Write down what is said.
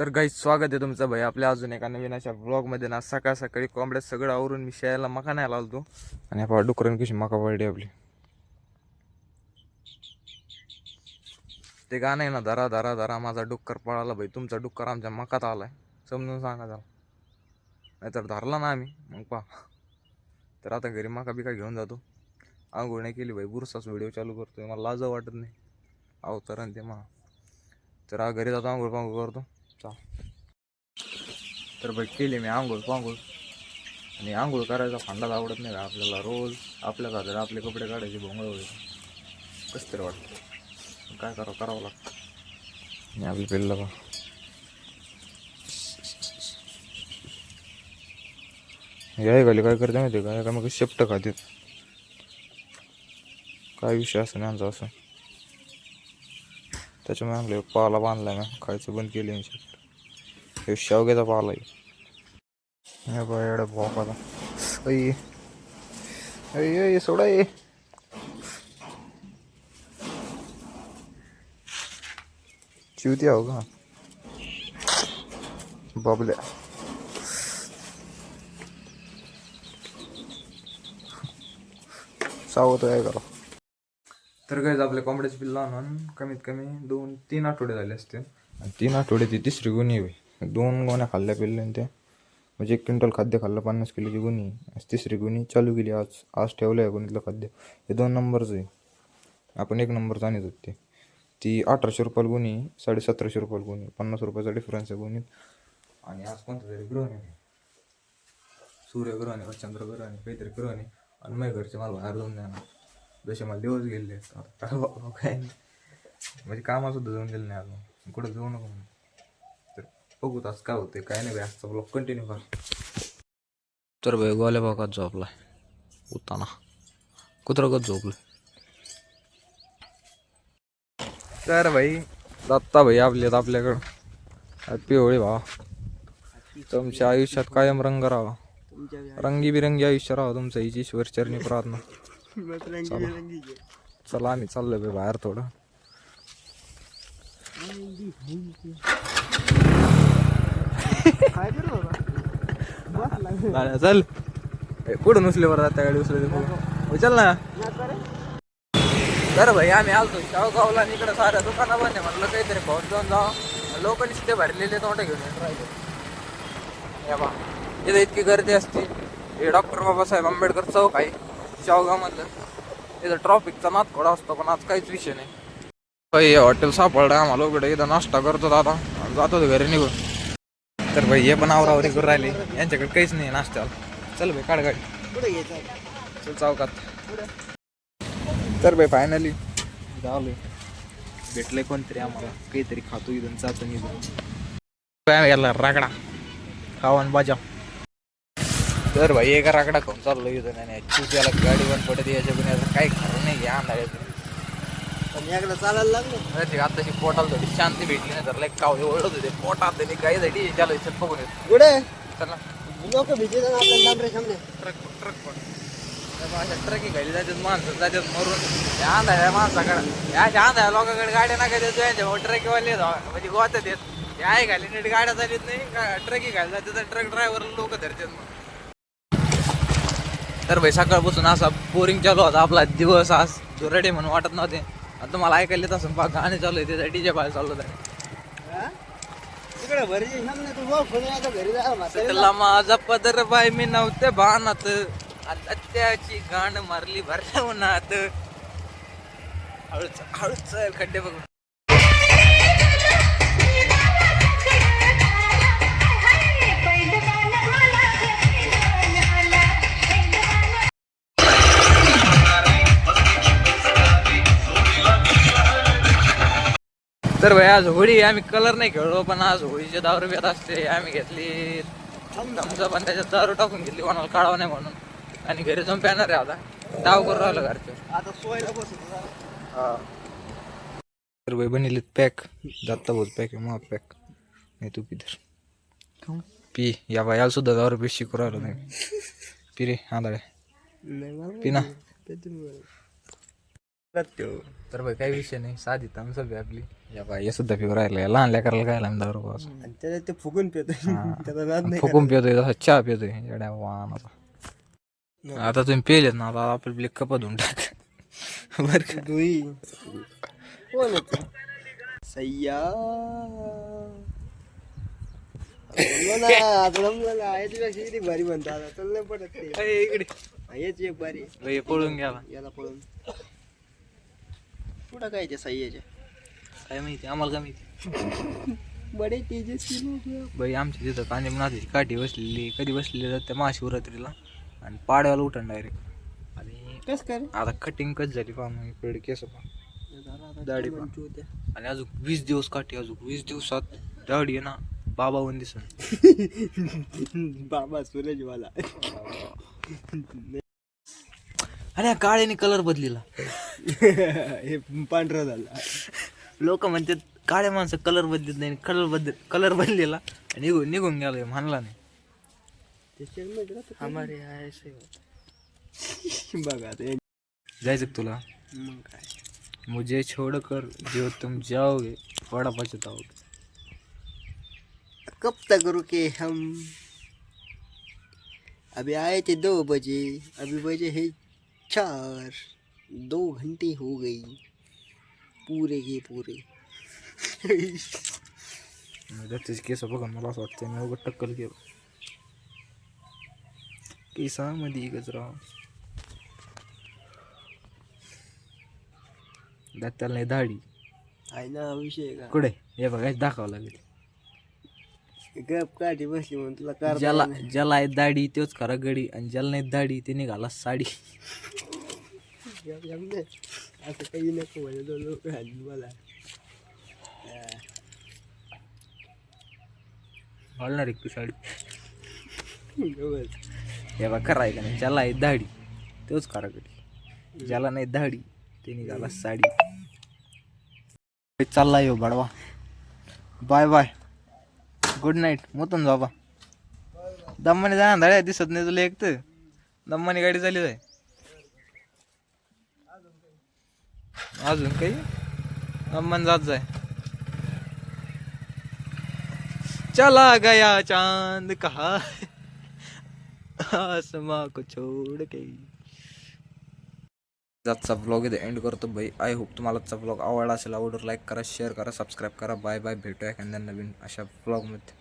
तर गाईस स्वागत आहे तुमचं भाई आपल्या अजून एका नवीन अशा ब्लॉगमध्ये ना. सकाळ सकाळी कोंबड्यात सगळं आवरून मी शाळेला मका नाही आलो आणि आपण डुकरण कशी मका पडली आपली. ते गाणं आहे ना, धरा धरा धरा माझा डुक्कर पळाला भाई. तुमचा डुक्कर आमच्या मकात आलाय, समजून सांगा त्याला. नाहीतर धरला ना आम्ही मग पा. तर आता घरी मका बिका घेऊन जातो. आंघोळ नाही केली भाई, बुरसाच व्हिडिओ चालू करतोय, मला लाज वाटत नाही अवतरण ते मग. तर घरी जातो, आंघोळ पांघोळ करतो. चा तर भाई केली मी आंघोळ पांघोळ. आणि आंघोळ करायचा फांडाच आवडत नाही आपल्याला. रोज आपल्या घरात आपले कपडे काढायचे भोंगळ व्हायचं, कसं तरी वाटतं. काय करावं लागतं. आणि आपली पेल्ला बा याय घाली काय करते माहिती काय का, मग शेपट खाते. काय विषय असं नाही आमचा असं. त्याच्यामुळे आणलं पाला बांधलाय ना, खायचं बंद केले. शेपट हे शेवग्याचा पाला आहे. हे बा एवढ्या भोकाला सोडा ये. चिवती आहो का बाबल्या. सावत आहे करा. तर काय आपल्या कोंबड्याची पिल्ला आणून कमीत कमी 2-3 आठवडे झाले असते. आणि 3 आठवड्याची तिसरी गुन्ही होई. 2 गोण्या खाल्ल्या पिल्ल्याने त्या, म्हणजे 1 क्विंटल खाद्य खाल्लं, 50 किलोची गुन्ही. तिसरी गुन्ही चालू केली आज ठेवलं आहे गुन्हीतलं खाद्य. हे 2 नंबरचं आहे. आपण 1 नंबरचं आणत होते. ती 1800 रुपयाला गुन्ही, 1750 रुपयाला गुन्ही, 50 रुपयाचा डिफरन्स आहे गुन्हीत. आणि आज कोणतं तरी ग्रहण आहे, सूर्यग्रहण आहे, चंद्रग्रहण आहे, काहीतरी ग्रहण आहे. आणि माझ्या घरचे मला बाहेर जाऊन द्या, जसे मला दिवस गेले काय नाही, म्हणजे कामासुद्धा जाऊन गेलं नाही अजून. कुठं जाऊ नको. तर बघू तास काय होते काय नाही. आजचा ब्लॉग कंटिन्यू कर. तर भाई गोल्या भागात झोपलाय उताना, कुत्रगत झोपलं. तर भाई दत्ता भाई आपल्याकडं हॅपी होळी भावा. तुमच्या आयुष्यात कायम रंग राहा, रंगीबिरंगी आयुष्य राहा तुमचं. हिची ईश्वर चरणी प्रार्थना. चला आम्ही चाललोय भाई बाहेर थोडं. चल कुठं नुसले बरं त्या गाडी उचल चल ना. तर भाई आम्ही आलतो शावगावला आणि इकडं साऱ्या दुकाना बंद आहे. म्हटलं काहीतरी भाऊत जाऊन जावं. लोक नुसते भरलेले तोंड घेऊन राहिले बा. इथं इतकी गर्दी असते. हे डॉक्टर बाबासाहेब आंबेडकर चौक आहे शावगावमधलं. इथं ट्रॉफिकचा नाद थोडा असतो, पण आज काहीच विषय नाही. भाई हॉटेल सापडलं आम्हाला उघडे. इथं नाश्ता करतो आता, जातो घरी निघून. तर भाई हे पण आवरावरी करून राहिले, यांच्याकडे काहीच नाही नाश्त्याला. चल भाई काढ गाडी, चल चौकात. तर भाई फायनली झालोय, भेटलंय कोणतरी आम्हाला. काहीतरी खातो इथून जातो निघून. याला रागडा खावान बाजा. तर भाई एका रागडा खाऊन चाललो इथून. आणि याला गाडी बंद पडते याच्या पण याचं काही खरं नाही. या अंधाऱ्याचं चालायला लागलं आताशी पोटाला थोडी शांती भेटली नाही तर लाईक काव ओढत होते पोटात. गाईसाठी त्याला बघून येत चला लोक ट्रक घाली जातात, माणसं जातात मरून. या अंधाऱ्या माणसाकडे या अंधाऱ्या लोकांकडे गाड्या नका देतो. यांच्या ट्रकवाले म्हणजे गोतात येत. याही घाली नीट गाड्या चालत नाही, ट्रकही घाली जाते तर ट्रक ड्रायव्हर लोक धरतात मग. तर भाई सकाळपासून असा बोरिंग चालू होता आपला दिवस. आज जोरडे म्हणून वाटत नव्हते. आता तुम्हाला ऐकायला येत असं पहा गाणे चालू आहे, त्याचा डीजे बाहेर चालू आहे. माझा पदर बाय मी नव्हते बाणात, आता त्याची गाण मारली भरल्या उन्हात. हळूच हळूच खड्डे बघून. तर भाई आज होळी आम्ही कलर नाही खेळलो, पण आज होळीचे 10 रुपयात असते. आम्ही घेतली थम्स अप आणि त्याच्यात दारू टाकून घेतली, कोणाला काढावं नाही म्हणून. आणि घरी जाऊन प्यानार आहे आता. डाव करून राहिलं घरचे आता सोयला बसत. हा तर भाई बनिले पॅक. दत्ता भाऊ पॅक आहे, मग पॅक नाही तू पिधर पी. या बाई याला सुद्धा 10 रुपये शिकू राहिलो नाही. पी रे आंधळे पी ना. तर भाई काही विषय नाही, साधी तमसब आपली. या बाई हे सुद्धा पिऊ राहिलं, लहान लेकराला काय लांब दारू बस. आणि त्याला ते फुगून पितो त्याचा नाद नाही फुकून पितोय तसा चहा पितोय येड्या वाहनाचा. आता तुम्ही पेलेत ना, आता आपले कप धुवून टाक बर का. दुई कोण होत सय्या किती भारी म्हणतो आता चल नाही पडत ते. इकडे हेच एक भारी भाई पळून गेला. याला पळून कुठं काय ते सय्याच्या काय माहिती आम्हाला, काय माहिती. बडे तेजस्वी लोक. बाई आमच्या तिथं कांदे नाथीची काठी बसलेली, कधी बसलेली त्या महाशिवरात्रीला आणि पाडव्याला उठण डायरेक्ट. आणि कस काय आता कटिंग कच झाली पहा, मग इकडे केस पहा, दाढी पहा. आणि अजून 20 दिवस काठी, अजून 20 दिवसात दाढी आहे ना बाबा वन दिसन. बाबा सूरजवाला. अरे काळ्याने कलर बदलीला. हे पांढरा झाला. लोक म्हणतात काळ्या माणसं कलर बदलत नाही, कलर बदलेला निघून गेला, म्हणला नाही. बघा ते जायचं का तुला? मग काय मुझे छोड़कर जो तुम जाओगे बड़ा पछताओगे. कब तक रुके हम अभी आए थे 2 बजे अभी बजे है 4 2 घंटे हो गई पूरे के पूरे. त्याचे केस बघून मला असं वाटतं मी उघड टक्कल केलं केसामध्ये गजरा. त्याला नाही दाढी आहे ना विषय का कुठे हे बघायचं दाखवावं लागेल. गप काठी बसली म्हणून तुला कार ज्याला आहे दाढी तोच खरा गडी, आणि ज्याला नाही दाढी ते निघाला साडी. असं काही नको म्हणजे लोक मला घालणार एक तू साडी. हे बघ खरं आहे का नाही, ज्याला आहे दाढी तोच खरा गडी, ज्याला नाही दाढी ते निघाला साडी. चालला येऊ बडवा. Bye bye, good night. मोतून बाबा दम्माने जा धाड्या दिसत नाही तुला, एक तर दम्माने गाडी झाली जाय. अजून काही दम्मान जात जाय. चला गया चांद कहा आसमां को छोड़ के. आजचा ब्लॉग इथे एंड करतो भाई. आय होप तुम्हाला आजचा ब्लॉग आवडला असेल. आवडला लाईक करा, शेअर करा, सबस्क्राईब करा. बाय बाय, भेटूया एखाद्या नवीन अशा ब्लॉगमध्ये.